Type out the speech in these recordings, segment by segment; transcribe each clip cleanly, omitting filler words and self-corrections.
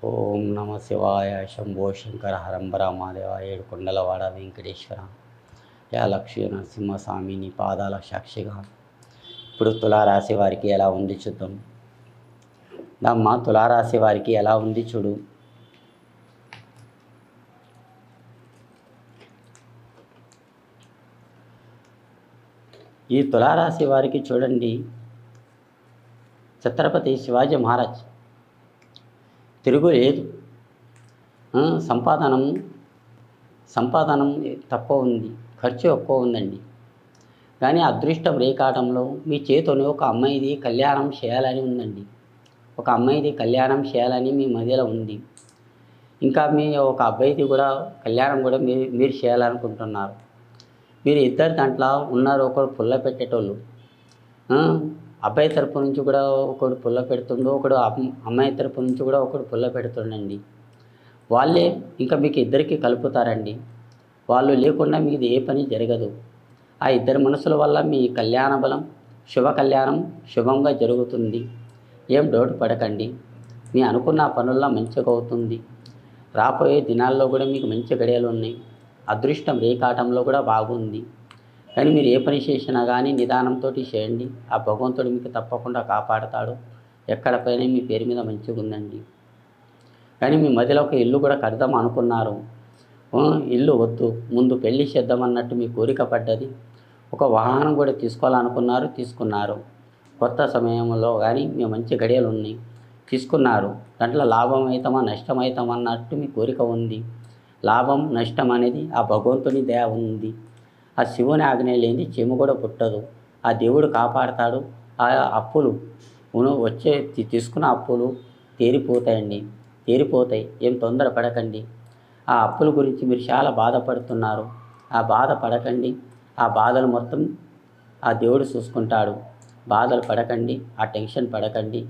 ఓం నమ శివాయ. శంభో శంకర హరంబర మహాదేవ. ఏడుకొండలవాడ వెంకటేశ్వర. యా లక్ష్మీ నరసింహస్వామి నీ పాదాల సాక్షిగా. ఇప్పుడు తులారాశి వారికి ఎలా ఉంది చూద్దాం. నమ్మ తులారాశి వారికి ఎలా ఉంది చూడు. ఈ తులారాశి వారికి చూడండి, ఛత్రపతి శివాజీ మహారాజ్ తిరుగులేదు. సంపాదనం తక్కువ ఉంది, ఖర్చు ఎక్కువ ఉందండి. కానీ అదృష్టం రేకాటంలో మీ చేతిని ఒక అమ్మాయిది కళ్యాణం చేయాలని ఉందండి. ఒక అమ్మాయిది కళ్యాణం చేయాలని మీ మధ్యలో ఉంది. ఇంకా మీ ఒక అబ్బాయిది కూడా కళ్యాణం కూడా మీరు చేయాలనుకుంటున్నారు. మీరు ఇద్దరు దాంట్లో ఉన్నారు. ఒకడు పుల్ల పెట్టేటోళ్ళు, అబ్బాయి తరపు నుంచి కూడా ఒకడు పుల్ల పెడుతుండు, ఒకడు అమ్మాయి తరపు నుంచి కూడా ఒకడు పుల్ల పెడుతుండండి. వాళ్ళే ఇంకా మీకు ఇద్దరికి కలుపుతారండి. వాళ్ళు లేకుండా మీకు ఏ పని జరగదు. ఆ ఇద్దరి మనసుల వల్ల మీ కళ్యాణ బలం, శుభ కళ్యాణం శుభంగా జరుగుతుంది. ఏం డౌట్ పడకండి. మీ అనుకున్న పనుల్లో మంచిగా అవుతుంది. రాబోయే దినాల్లో కూడా మీకు మంచి గడియలు ఉన్నాయి. అదృష్టం రేకాటంలో కూడా బాగుంది. కానీ మీరు ఏ పని చేసినా కానీ నిదానంతో చేయండి. ఆ భగవంతుడు మీకు తప్పకుండా కాపాడతాడు. ఎక్కడ పైన మీ పేరు మీద మంచిగా ఉందండి. కానీ మీ మధ్యలో ఒక ఇల్లు కూడా కడదాం అనుకున్నారు. ఇల్లు వద్దు, ముందు పెళ్లి చేద్దామన్నట్టు మీ కోరిక పడ్డది. ఒక వాహనం కూడా తీసుకోవాలనుకున్నారు, తీసుకున్నారు. కొత్త సమయంలో కానీ మీ మంచి గడియలు ఉన్నాయి, తీసుకున్నారు. దాంట్లో లాభం అవుతామా నష్టం అవుతామా అన్నట్టు మీ కోరిక ఉంది. లాభం నష్టం అనేది ఆ భగవంతుని దయ ఉంది. ఆ శివుని ఆజ్ఞ లేని చీమ కూడా పుట్టదు. ఆ దేవుడు కాపాడతాడు. ఆ అప్పులు తీసుకున్న అప్పులు తీరిపోతాయి. ఏం తొందర పడకండి. ఆ అప్పుల గురించి మీరు చాలా బాధపడుతున్నారు. ఆ బాధ పడకండి. ఆ బాధలు మొత్తం ఆ దేవుడు చూసుకుంటాడు. బాధలు పడకండి, ఆ టెన్షన్ పడకండి.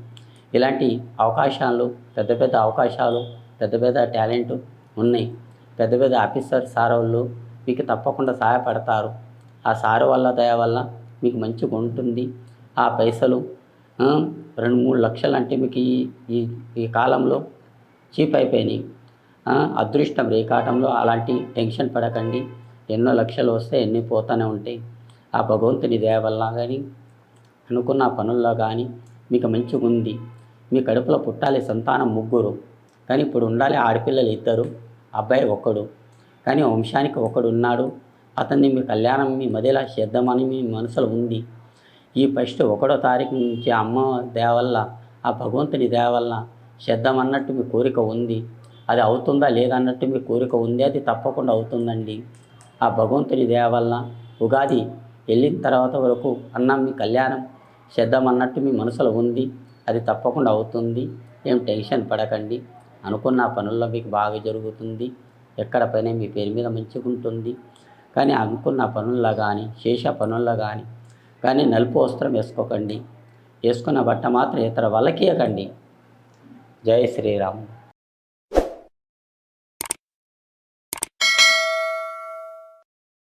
ఇలాంటి అవకాశాలు, పెద్ద పెద్ద అవకాశాలు, పెద్ద పెద్ద టాలెంట్ ఉన్నాయి. పెద్ద పెద్ద ఆఫీసర్ సార్ వాళ్ళు మీకు తప్పకుండా సహాయపడతారు. ఆ సారు వల్ల దయ వల్ల మీకు మంచిగా ఉంటుంది. ఆ పైసలు 2-3 లక్షలు అంటే మీకు ఈ కాలంలో చీప్ అయిపోయినాయి. అదృష్టం రేకాటంలో అలాంటి టెన్షన్ పడకండి. ఎన్నో లక్షలు వస్తే ఎన్ని పోతూనే ఉంటాయి. ఆ భగవంతుని దయ వల్ల కానీ అనుకున్న పనుల్లో కానీ మీకు మంచిగా ఉంది. మీ కడుపులో పుట్టాలి సంతానం 3, కానీ ఇప్పుడు ఉండాలి ఆడపిల్లలు 2, అబ్బాయి 1. కానీ వంశానికి ఒకడు ఉన్నాడు. అతన్ని మీ కళ్యాణం మీ మధ్యలో చేద్దామని మీ మనసులో ఉంది. ఈ ఫస్ట్ 1వ తారీఖు నుంచి అమ్మ దయ వల్ల, ఆ భగవంతుని దయ వల్ల చేద్దామన్నట్టు మీ కోరిక ఉంది. అది అవుతుందా లేదన్నట్టు మీ కోరిక ఉంది. అది తప్పకుండా అవుతుందండి. ఆ భగవంతుని దయ వల్ల ఉగాది వెళ్ళిన తర్వాత వరకు మీ కళ్యాణం చేద్దామన్నట్టు మీ మనసులో ఉంది. అది తప్పకుండా అవుతుంది. ఏం టెన్షన్ పడకండి. అనుకున్న పనుల్లో మీకు బాగా జరుగుతుంది. ఎక్కడ పైన మీ పేరు మీద మంచిగా ఉంటుంది. కానీ అనుకున్న పనుల్లో కానీ చేసే పనుల్లో కానీ నలుపు వస్త్రం వేసుకోకండి. వేసుకున్న బట్ట మాత్రం ఇతర వాళ్ళకి ఇవ్వకండి. జై శ్రీరామ్.